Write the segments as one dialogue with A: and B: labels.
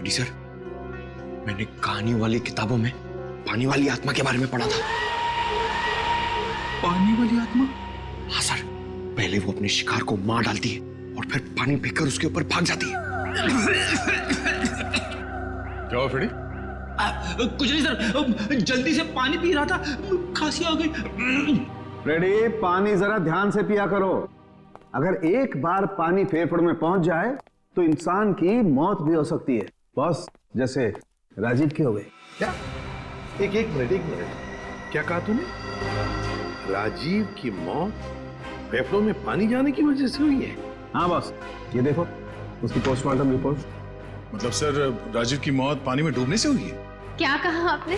A: Reddy sir, मैंने कहानी वाली किताबों में पानी वाली आत्मा के बारे में पढ़ा था।
B: पानी वाली आत्मा?
A: हाँ सर, पहले वो अपने शिकार को मार डालती है और फिर पानी फेंककर उसके ऊपर भाग जाती है।
B: क्या हुआ फ्रेडी?
C: कुछ नहीं सर, जल्दी से पानी पी रहा था, खांसी आ गई।
D: फ्रेडी, पानी जरा ध्यान से पिया करो। अगर एक बार पानी फेफड़ों में पहुंच जाए तो इंसान की मौत भी हो सकती है। बॉस, जैसे राजीव की हो गई।
E: क्या? एक मिनट, क्या कहा तूने? राजीव की मौत फेफड़ों में पानी जाने की वजह से हुई है?
D: हाँ बॉस, ये देखो उसकी पोस्टमार्टम रिपोर्ट।
B: मतलब सर, राजीव की मौत पानी में डूबने से हुई है?
F: क्या कहा आपने?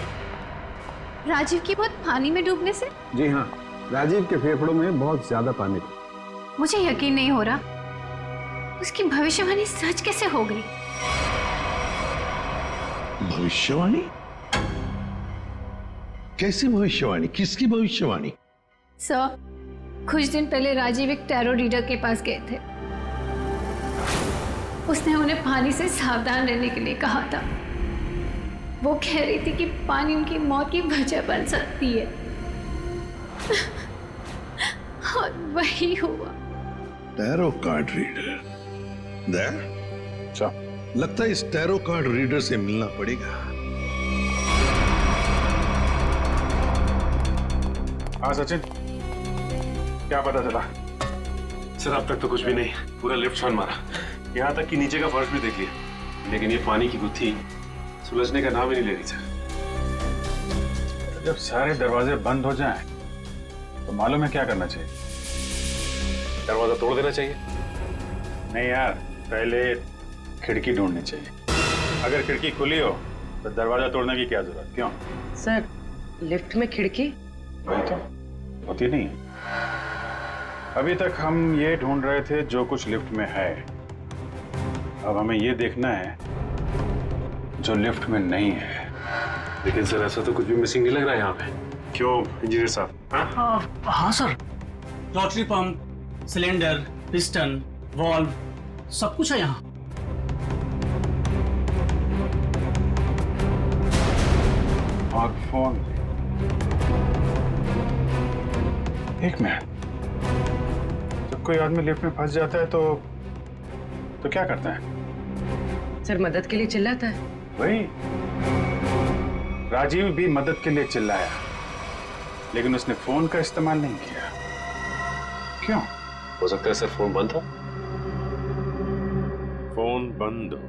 F: राजीव की मौत पानी में डूबने से?
D: जी हाँ, राजीव के फेफड़ों में बहुत ज्यादा पानी था।
F: मुझे यकीन नहीं हो रहा। उसकी भविष्यवाणी सच कैसे हो गई?
E: भविष्यवाणी? कैसी भविष्यवाणी? किसकी भविष्यवाणी?
F: सर, कुछ दिन पहले राजीव एक टैरो रीडर के पास गए थे। उसने उन्हें पानी से सावधान रहने के लिए कहा था। वो कह रही थी कि पानी उनकी मौत की वजह बन सकती है। और वही हुआ।
E: Tarot card reader? लगता है इस टैरो कार्ड रीडर से मिलना पड़ेगा।
B: हाँ सचिन, क्या पता चला?
G: सर अब तक तो कुछ भी नहीं, पूरा लिफ्ट छान मारा, यहाँ तक कि नीचे का फर्श भी देख लिया, लेकिन ये पानी की गुत्थी सुलझने का नाम ही नहीं ले रही सर।
B: जब सारे दरवाजे बंद हो जाएं, तो मालूम है क्या करना चाहिए?
G: दरवाजा तोड़ देना चाहिए।
B: नहीं यार, पहले खिड़की ढूंढनी चाहिए। अगर खिड़की खुली हो तो दरवाजा तोड़ने की क्या जरूरत? क्यों
H: सर, लिफ्ट में खिड़की?
B: वही तो होती नहीं है। अभी तक हम ये ढूंढ रहे थे जो कुछ लिफ्ट में है। अब हमें ये देखना है जो लिफ्ट में नहीं है।
G: लेकिन सर ऐसा तो कुछ भी मिसिंग नहीं लग रहा है यहाँ पे। क्यों इंजीनियर साहब?
C: हाँ sir, rotary pump, cylinder, piston, valve, सब कुछ है यहाँ।
B: और फोन। एक मिनट, जब कोई आदमी लिफ्ट में फंस जाता है तो क्या करता है?
H: सर, मदद के लिए चिल्लाता है।
B: वही, राजीव भी मदद के लिए चिल्लाया, लेकिन उसने फोन का इस्तेमाल नहीं किया। क्यों?
G: हो सकता है सर फोन बंद था।
E: फोन बंद हो,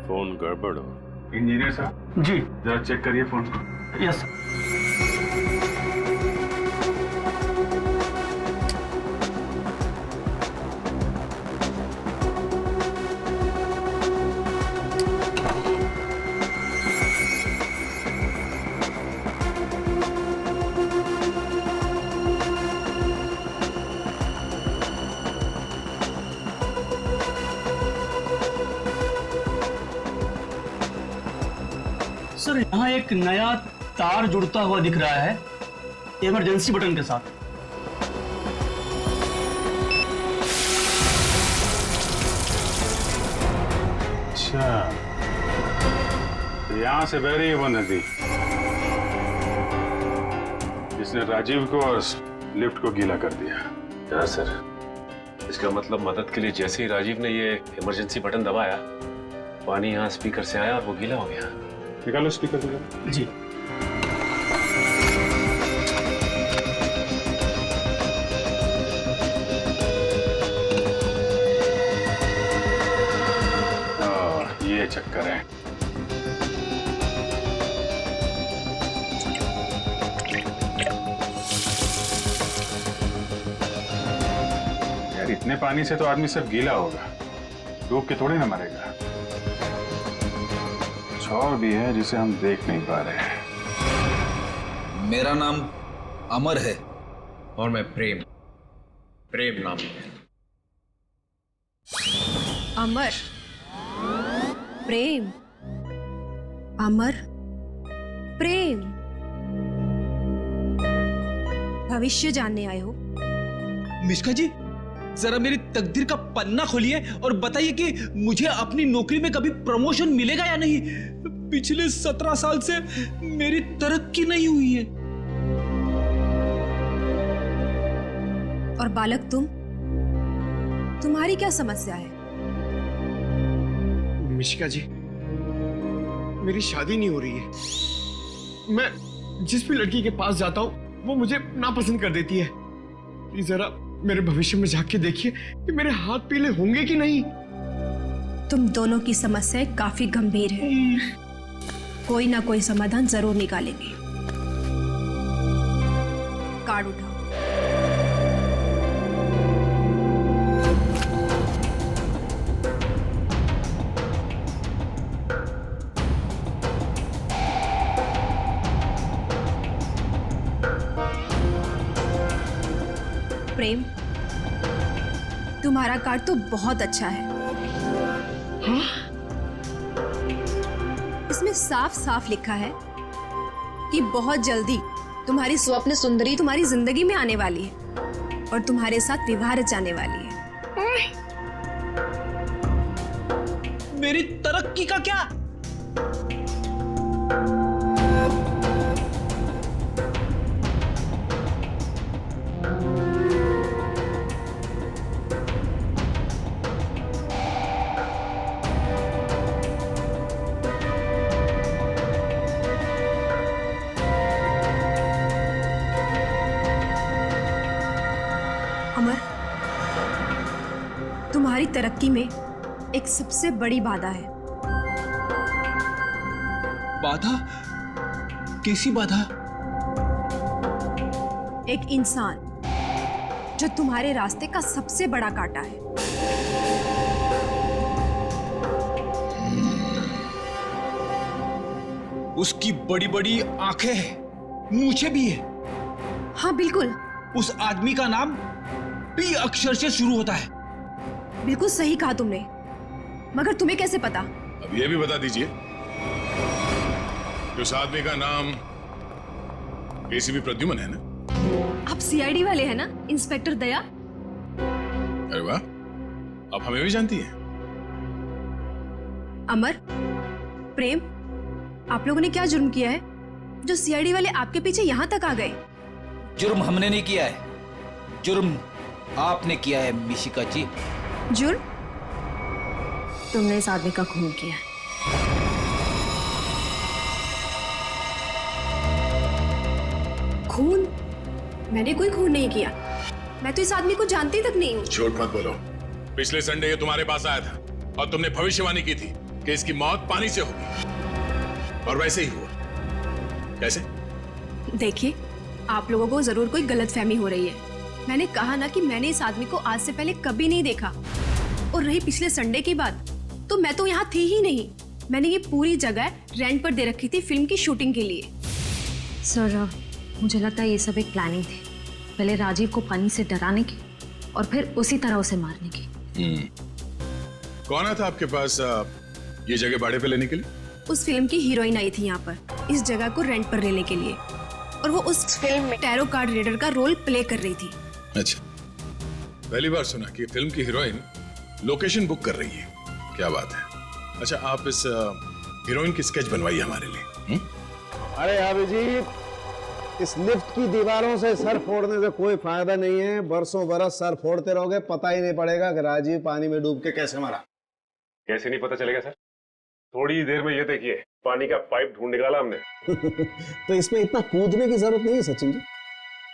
E: फोन गड़बड़ हो।
B: इंजीनियर साहब
C: जी।
B: जरा चेक करिए फोन को।
C: Yes sir. सर, यहाँ एक नया तार जुड़ता हुआ दिख रहा है इमरजेंसी बटन के साथ।
B: अच्छा, तो यहाँ से बह रही है वो नदी जिसने राजीव को और लिफ्ट को गीला कर दिया।
G: हाँ सर, इसका मतलब मदद के लिए जैसे ही राजीव ने ये इमरजेंसी बटन दबाया, पानी यहाँ स्पीकर से आया और वो गीला हो गया।
B: निकालो स्पीकर से।
C: जी।
B: ये चक्कर है। यार, इतने पानी से तो आदमी सब गीला होगा, डूब के थोड़ी ना मरेगा। कुछ और भी है जिसे हम देख नहीं पा रहे हैं।
I: मेरा नाम अमर है और मैं प्रेम नाम है।
J: अमर, प्रेम, अमर, प्रेम। भविष्य जानने आए हो?
C: मिश्का जी,
I: जरा मेरी तकदीर का पन्ना खोलिए और बताइए कि मुझे अपनी नौकरी में कभी प्रमोशन मिलेगा या नहीं। पिछले 17 साल से मेरी तरक्की नहीं हुई है।
J: और बालक तुम्हारी क्या समस्या है?
A: मिशिका जी, मेरी शादी नहीं हो रही है। मैं जिस भी लड़की के पास जाता हूँ वो मुझे नापसंद कर देती है। प्लीज जरा मेरे भविष्य में झांक के देखिए कि मेरे हाथ पीले होंगे कि नहीं।
J: तुम दोनों की समस्याएं काफी गंभीर है, कोई ना कोई समाधान जरूर निकालेंगे। कार्ड उठाओ। प्रेम, तुम्हारा कार्ड तो बहुत अच्छा है। इसमें साफ साफ लिखा है कि बहुत जल्दी तुम्हारी स्वप्न सुंदरी तुम्हारी जिंदगी में आने वाली है और तुम्हारे साथ विवाह रचाने वाली है।
I: मेरी तरक्की का क्या?
J: अमर, तुम्हारी तरक्की में एक सबसे बड़ी बाधा है।
I: बाधा? कैसी बाधा?
J: एक इंसान जो तुम्हारे रास्ते का सबसे बड़ा कांटा है।
I: उसकी बड़ी बड़ी आंखें हैं, मूछें भी है।
J: हाँ बिल्कुल।
I: उस आदमी का नाम पी अक्षर से शुरू होता है।
J: बिल्कुल सही कहा तुमने, मगर तुम्हें कैसे पता?
E: अब ये भी बता दीजिए कि उस आदमी का नाम एसीपी प्रद्युमन है ना?
J: आप सीआईडी वाले हैं ना, इंस्पेक्टर दया?
E: अरे वाह, आप हमें भी जानती हैं।
J: अमर, प्रेम, आप लोगों ने क्या जुर्म किया है जो सीआईडी वाले आपके पीछे यहां तक आ गए?
I: जुर्म हमने नहीं किया है, जुर्म आपने किया है मिशिका जी।
J: जुर्म?
F: तुमने इस आदमी का खून किया।
J: खून? मैंने कोई खून नहीं किया। मैं तो इस आदमी को जानती तक नहीं हूँ।
E: झूठ मत बोलो। पिछले संडे ये तुम्हारे पास आया था और तुमने भविष्यवाणी की थी कि इसकी मौत पानी से होगी, और वैसे ही हुआ। कैसे?
J: देखिए, आप लोगों को जरूर कोई गलतफहमी हो रही है। मैंने कहा ना कि मैंने इस आदमी को आज से पहले कभी नहीं देखा। और रही पिछले संडे की बात, तो मैं तो यहाँ थी ही नहीं। मैंने ये पूरी जगह रेंट पर दे रखी थी फिल्म की शूटिंग के लिए।
F: सर, मुझे लगता है ये सब एक प्लानिंग थी, पहले राजीव को पानी से डराने की और फिर उसी तरह उसे मारने की।
E: कौन आया था आपके पास ये जगह भाड़े पे लेने के लिए?
J: उस फिल्म की हीरोइन आई थी यहाँ पर इस जगह को रेंट पर लेने के लिए, और वो उस फिल्म में टैरो कार्ड रीडर का रोल प्ले कर रही थी।
E: अच्छा, पहली बार सुना कि फिल्म की हीरोइन लोकेशन बुक कर रही है। क्या बात है। अच्छा, आप इस हीरोइन की स्केच बनवाइए हमारे लिए।
D: अरे अभिजीत, इस लिफ्ट की दीवारों से सर फोड़ने से कोई फायदा नहीं है। बरसों बरस सर फोड़ते रहोगे, पता ही नहीं पड़ेगा कि राजीव पानी में डूब के कैसे मरा।
G: कैसे नहीं पता चलेगा सर? थोड़ी देर में ये देखिए, पानी का पाइप ढूंढ निकाला हमने।
D: तो इसमें इतना कूदने की जरूरत नहीं है सचिन जी,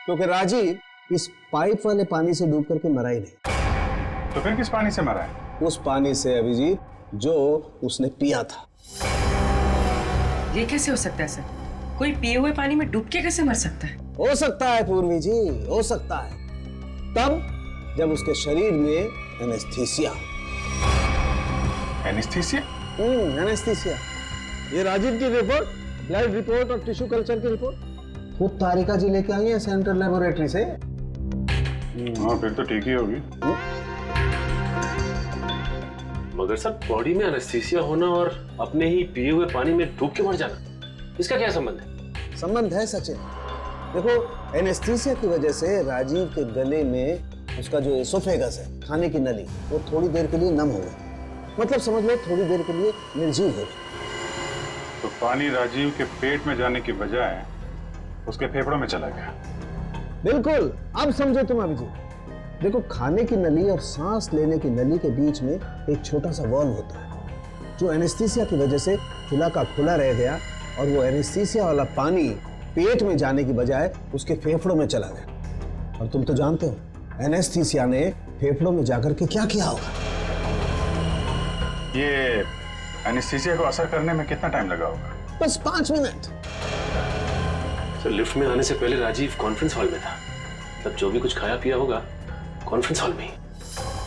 D: क्योंकि राजीव इस पाइप वाले पानी से डूब करके मरा ही नहीं।
B: तो फिर किस पानी से मरा है?
D: उस पानी से अभिजीत जो उसने पिया था।
H: ये कैसे हो सकता है सर? कोई पिए हुए पानी में डूब के कैसे मर सकता है?
D: हो सकता है पूर्वी जी, हो सकता है, तब जब उसके शरीर में एनेस्थीसिया।
B: एनेस्थीसिया?
D: एनेस्थीसिया। ये राजीव की रिपोर्ट, ब्लड रिपोर्ट और टिश्यू कल्चर की रिपोर्ट खुद तारिका जी लेके आई है सेंट्रल लेबोरेटरी से।
B: हाँ, फिर तो ठीक ही होगी।
G: मगर सर, बॉडी में एनेस्थीसिया होना और अपने ही पिए हुए पानी में डूब के मर जाना, इसका क्या संबंध है?
D: संबंध है सचिन। देखो, एनेस्थीसिया की वजह से राजीव के गले में उसका जो एसोफेगस है, खाने की नली, वो थोड़ी देर के लिए नम हो गई। मतलब समझ लो थोड़ी देर के लिए निर्जीव हो गई।
B: तो पानी राजीव के पेट में जाने की बजाय उसके फेफड़ों में चला गया।
D: बिल्कुल, अब समझो तुम अभिजीत। देखो, खाने की नली और सांस लेने की नली के बीच में एक छोटा सा वॉल्व होता है जो एनेस्थीसिया की वजह से खुला का खुला रह गया, और वो एनेस्थीसिया वाला पानी पेट में जाने की बजाय उसके फेफड़ों में चला गया। और तुम तो जानते हो एनेस्थीसिया ने फेफड़ों में जाकर के क्या किया होगा।
B: ये एनेस्थीसिया को असर करने में कितना टाइम लगा होगा?
D: बस 5 मिनट।
G: सर लिफ्ट में आने से पहले राजीव कॉन्फ्रेंस हॉल में था, मतलब जो भी कुछ खाया पिया होगा कॉन्फ्रेंस हॉल में ही।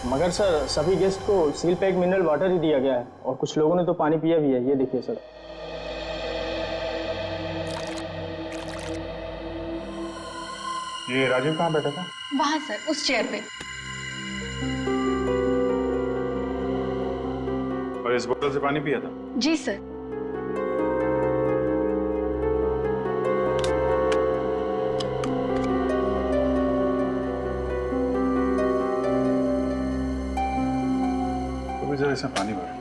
K: मगर सर सभी गेस्ट को सील पैक मिनरल वाटर ही दिया गया है, और कुछ लोगों ने तो पानी पिया भी है। ये देखिए सर।
B: ये राजीव कहाँ बैठा था?
J: वहाँ सर, उस चेयर पे।
B: और इस बोतल से पानी पिया था?
J: जी सर।
B: तो भी जरा इसमें पानी भर।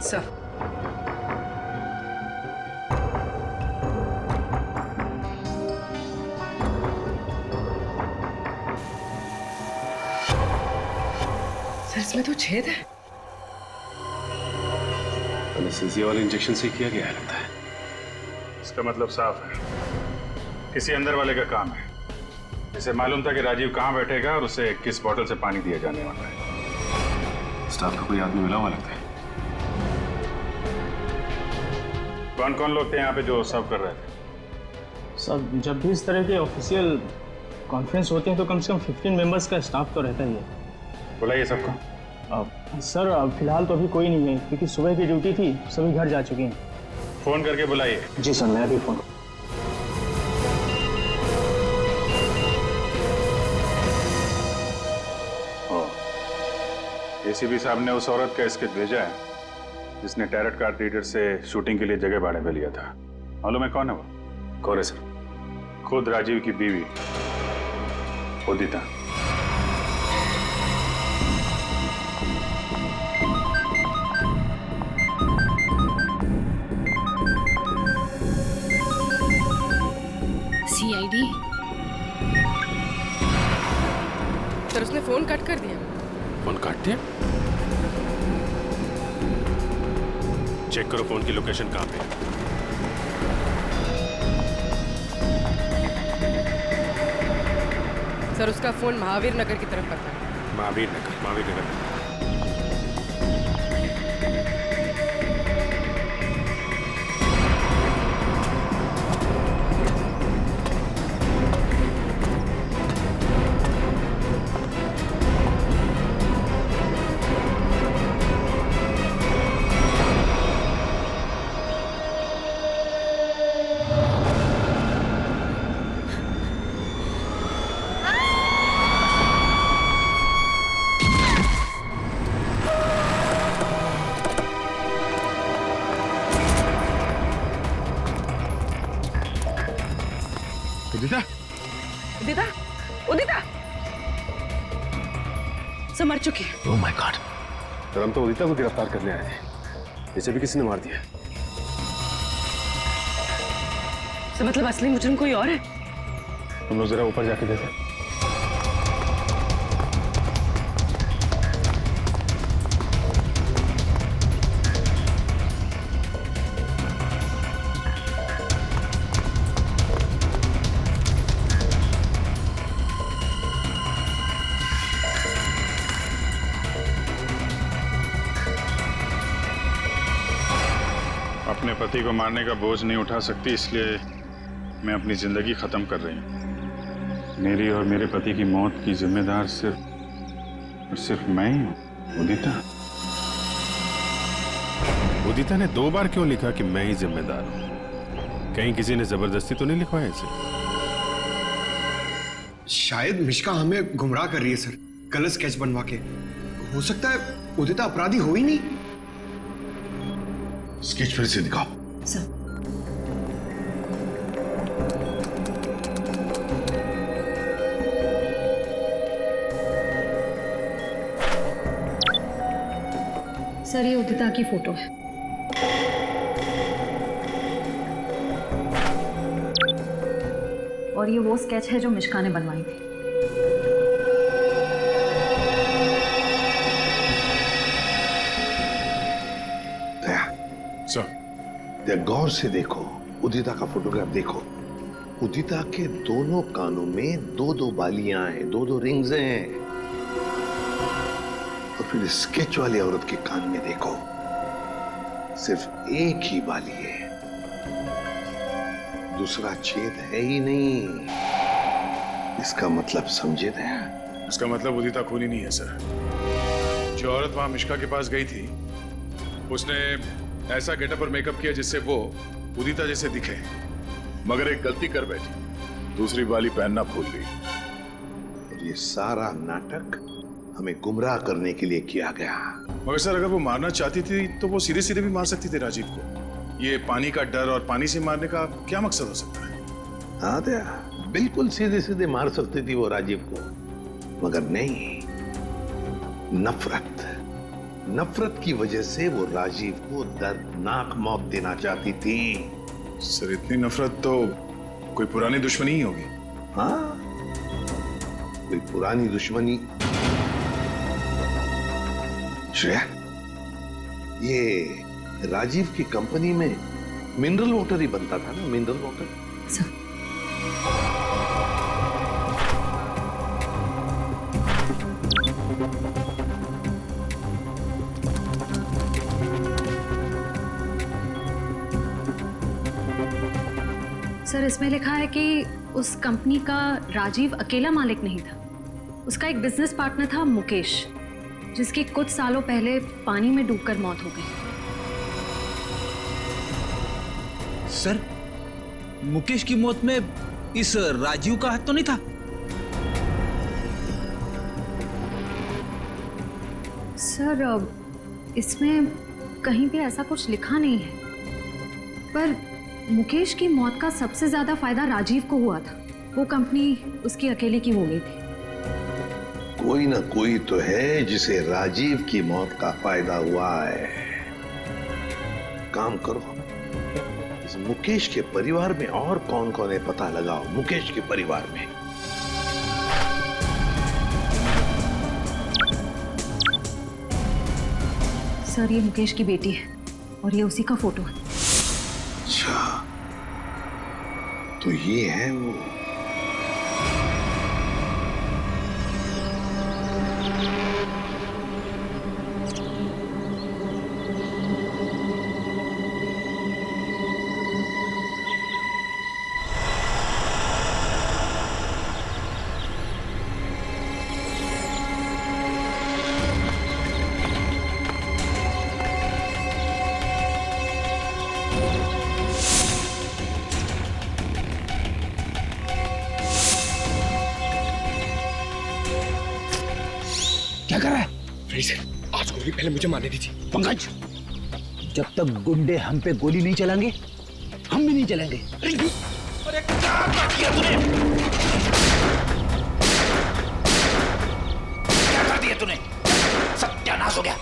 H: सर इसमें तो छेद है।
G: एनेस्थीसिया वाले इंजेक्शन से किया गया है लगता है।
B: इसका मतलब साफ है, किसी अंदर वाले का काम है। इसे मालूम था कि राजीव कहाँ बैठेगा और उसे किस बोतल से पानी दिया जाने वाला है।
G: स्टाफ का कोई आदमी मिला हुआ लगता है।
B: कौन कौन लोग थे यहाँ पे जो सर्व कर रहे थे?
K: सब जब भी इस तरह के ऑफिशियल कॉन्फ्रेंस होते हैं तो कम से कम 15 मेंबर्स का स्टाफ तो रहता ही है।
B: बुलाइए सबको।
K: सर फिलहाल तो अभी कोई नहीं है, क्योंकि सुबह की ड्यूटी थी, सभी घर जा चुके हैं।
B: फोन करके बुलाइए।
K: जी सर, मैं अभी फोन।
B: एसीपी साहब ने उस औरत का स्केच भेजा है जिसने टैरट कार्ड रीडर से शूटिंग के लिए जगह भाड़े पे लिया था। मालूम है कौन है वो?
G: कौन है सर?
B: खुद राजीव की बीवी उदिता।
J: सीआईडी।
H: सर उसने फोन कट कर दिया।
G: फोन काट दिया? चेक करो फोन की लोकेशन कहाँ पे है।
H: सर उसका फोन महावीर नगर की तरफ पड़ता है।
G: महावीर नगर।
H: उदिता उदिता सब मर चुकी है।
G: Oh my God. तो हम तो उदिता को गिरफ्तार करने आए थे, इसे भी किसी ने मार दिया।
H: तो मतलब असली मुजरिम कोई और है?
G: तुम लोग जरा ऊपर जाके देखो।
B: अपने पति को मारने का बोझ नहीं उठा सकती, इसलिए मैं अपनी जिंदगी खत्म कर रही हूँ। मेरी और मेरे पति की मौत की जिम्मेदार सिर्फ मैं ही हूँ। उदिता
G: ने 2 बार क्यों लिखा कि मैं ही जिम्मेदार हूँ? कहीं किसी ने जबरदस्ती तो नहीं लिखवाया इसे?
A: शायद मिष्का हमें गुमराह कर रही है सर, गलत स्केच बनवा के। हो सकता है उदिता अपराधी हो ही नहीं।
E: स्केच फिर से दिखाओ।
F: सर सर ये उदिता की फोटो है। और ये वो स्केच है जो मिष्का ने बनवाई थी।
E: सर
L: गौर से देखो, उदिता का फोटोग्राफ देखो। उदिता के दोनों कानों में दो दो बालियां हैं, दो दो रिंग्स हैं। और फिर स्केच वाली औरत के कान में देखो, सिर्फ एक ही बाली है, दूसरा छेद है ही नहीं। इसका मतलब समझे थे?
E: इसका मतलब उदिता खूनी नहीं है सर। जो औरत वहां मिष्का के पास गई थी, उसने ऐसा गेटअप और मेकअप किया जिससे वो उदिता जैसे दिखे, मगर एक गलती कर बैठी, दूसरी बाली पहनना भूल गई।
L: और ये सारा नाटक हमें गुमराह करने के लिए किया गया।
E: मगर सर अगर वो मारना चाहती थी तो वो सीधे सीधे भी मार सकती थी राजीव को। ये पानी का डर और पानी से मारने का क्या मकसद हो सकता है?
L: हाँ दया, बिल्कुल सीधे सीधे मार सकती थी वो राजीव को, मगर नहीं, नफरत की वजह से वो राजीव को दर्दनाक मौत देना चाहती थी।
E: सर इतनी नफरत तो कोई पुरानी दुश्मनी ही होगी।
L: हाँ, कोई पुरानी दुश्मनी। श्रेया, ये राजीव की कंपनी में मिनरल वाटर ही बनता था ना, मिनरल वाटर।
F: सर सर इसमें लिखा है कि उस कंपनी का राजीव अकेला मालिक नहीं था। उसका एक बिजनेस पार्टनर था मुकेश, जिसकी कुछ सालों पहले पानी में डूबकर मौत हो गई।
I: सर मुकेश की मौत में इस राजीव का हाथ तो नहीं था?
F: सर इसमें कहीं भी ऐसा कुछ लिखा नहीं है, पर मुकेश की मौत का सबसे ज्यादा फायदा राजीव को हुआ था। वो कंपनी उसकी अकेले की हो गई थी।
L: कोई ना कोई तो है जिसे राजीव की मौत का फायदा हुआ है। काम करो, इस मुकेश के परिवार में और कौन कौन है पता लगाओ। मुकेश के परिवार में
F: सर ये मुकेश की बेटी है और ये उसी का फोटो है।
L: अच्छा, तो ये है वो।
D: क्या कर रहा है?
A: आज गोली पहले मुझे मारने दीजिए।
D: पंकज, जब तक गुंडे हम पे गोली नहीं चलाएंगे, हम भी नहीं चलेंगे।
I: अरे क्या किया तूने? क्या कर दिया तूने? सत्यानाश हो गया।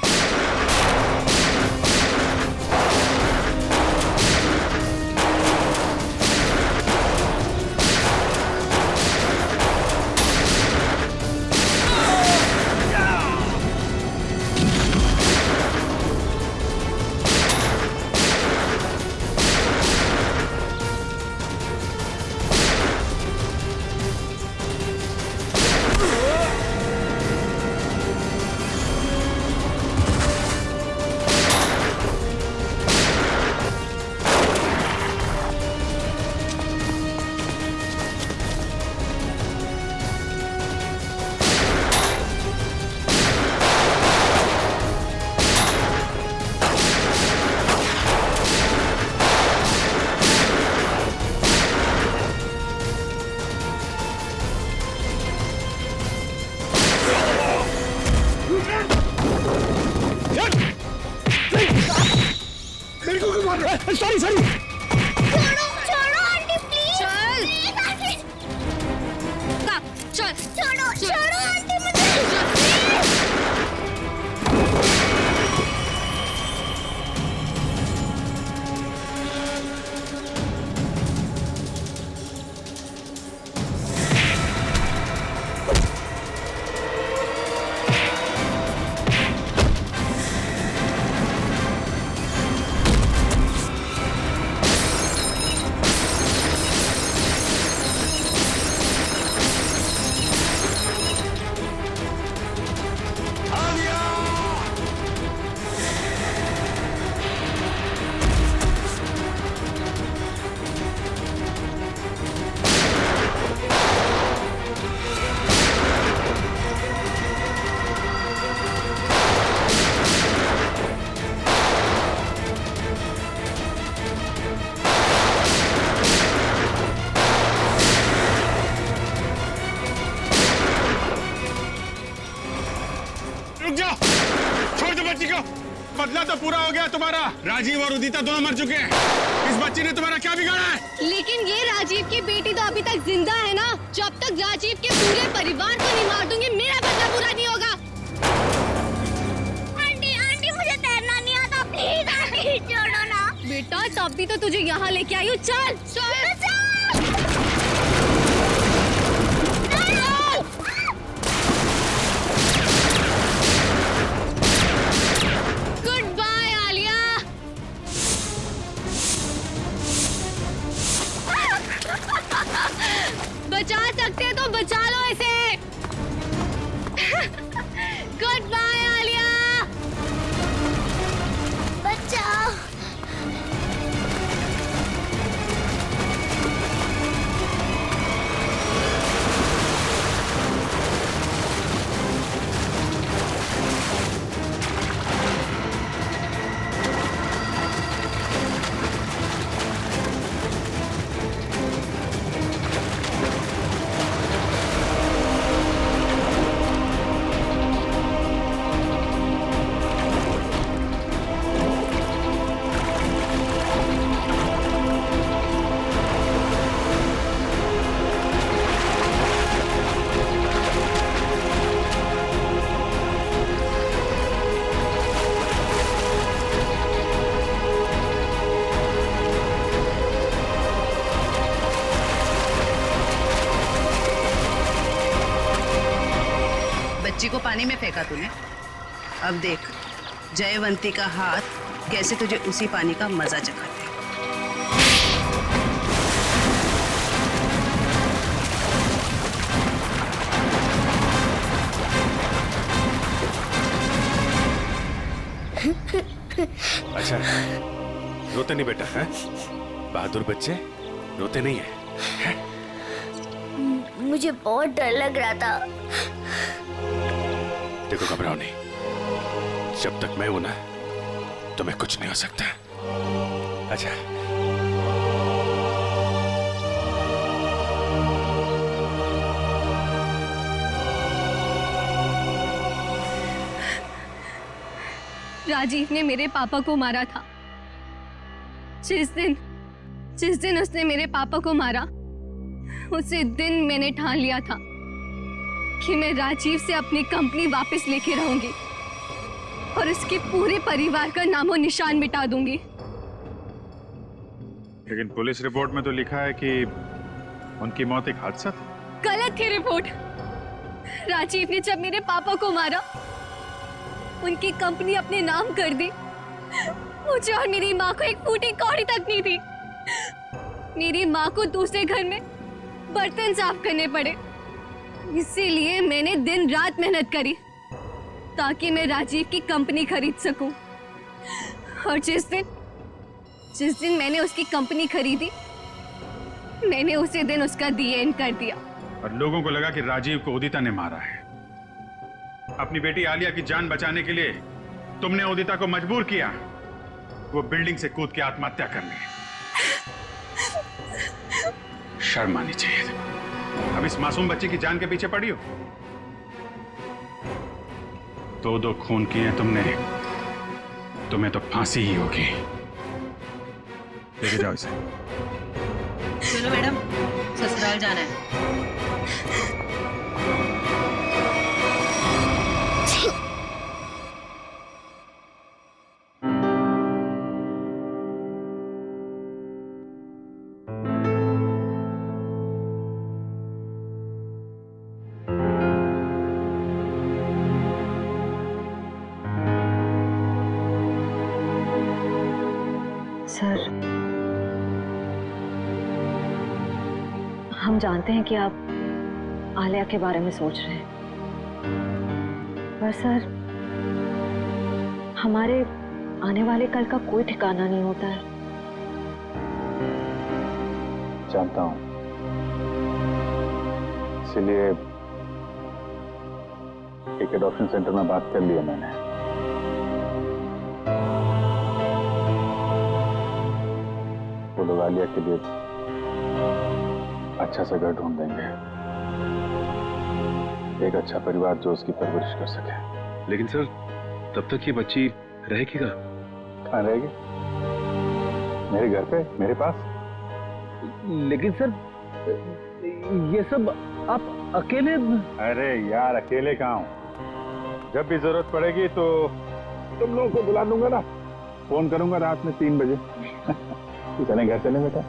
D: सॉरी।
M: छोड़ो छोड़ो आंटी प्लीज। चल चल छोड़ो छोड़ो आंटी मुझे।
A: रुक जाओ, छोड़ दो बच्ची को। बदला तो पूरा हो गया तुम्हारा। राजीव और उदिता दोनों मर चुके हैं। इस बच्ची ने तुम्हारा क्या बिगाड़ा है?
J: लेकिन ये राजीव की बेटी तो अभी तक जिंदा है ना। जब तक राजीव के पूरे परिवार को नहीं मार दूंगी मेरा बदला पूरा नहीं होगा।
M: आंटी आंटी मुझे तैरना नहीं आता, प्लीज आंटी छोड़ो ना।
J: बेटा तब भी तो तुझे यहाँ लेके आई हूँ। चल चल गुड बाय आलिया। बचा सकते हो तो बचा लो इसे। Good bye Alia.
M: बचाओ।
H: बच्ची को पानी में फेंका तूने। अब देख जयवंती का हाथ कैसे तुझे उसी पानी का मजा चखाते।
G: अच्छा रोते नहीं बेटा है? बहादुर बच्चे रोते नहीं है?
M: मुझे बहुत डर लग रहा था।
G: देखो घबराओ नहीं, जब तक मैं हूं ना तुम्हें कुछ नहीं हो सकता। अच्छा
J: राजीव ने मेरे पापा को मारा था। जिस दिन उसने मेरे पापा को मारा उसी दिन मैंने ठान लिया था कि मैं राजीव से अपनी कंपनी वापस लेके रहूंगी और उसके पूरे परिवार का नामो निशान मिटा दूंगी।
B: लेकिन पुलिस रिपोर्ट में तो लिखा है कि उनकी मौत एक हादसा था।
J: गलत थी रिपोर्ट। राजीव ने जब मेरे पापा को मारा उनकी कंपनी अपने नाम कर दी। मुझे और मेरी माँ को एक फूटी कौड़ी तक नहीं थी। मेरी माँ को दूसरे घर में बर्तन साफ करने पड़े। इसीलिए मैंने दिन रात मेहनत करी ताकि मैं राजीव की कंपनी खरीद सकूं। और जिस दिन मैंने उसकी कंपनी खरीदी मैंने उसी दिन उसका दी एंड कर दिया।
B: और लोगों को लगा कि राजीव को उदिता ने मारा है। अपनी बेटी आलिया की जान बचाने के लिए तुमने उदिता को मजबूर किया वो बिल्डिंग से कूद के आत्महत्या करने। शर्म आनी चाहिए। अब इस मासूम बच्चे की जान के पीछे पड़ी हो। दो खून किए तुमने, तुम्हें तो फांसी ही होगी। लेके जाओ इसे।
H: चलो मैडम, ससुराल जाना है।
F: सर, हम जानते हैं कि आप आलिया के बारे में सोच रहे हैं, पर सर हमारे आने वाले कल का कोई ठिकाना नहीं होता है।
B: जानता हूं, इसीलिए एक एडॉप्शन सेंटर में बात कर लिया मैंने। वो लोग आलिया के लिए अच्छा सा घर ढूंढ देंगे, एक अच्छा परिवार जो उसकी परवरिश कर सके।
G: लेकिन सर, तब तक ये बच्ची रहेगी कहाँ?
B: कहाँ रहेगी? मेरे घर पे, मेरे पास।
I: लेकिन सर, ये सब आप अकेले?
B: अरे यार, अकेले कहाँ हूँ? जब भी जरूरत पड़ेगी तो तुम लोगों को बुला दूंगा ना, फोन करूंगा रात में 3 बजे। चलें घर चलें बेटा।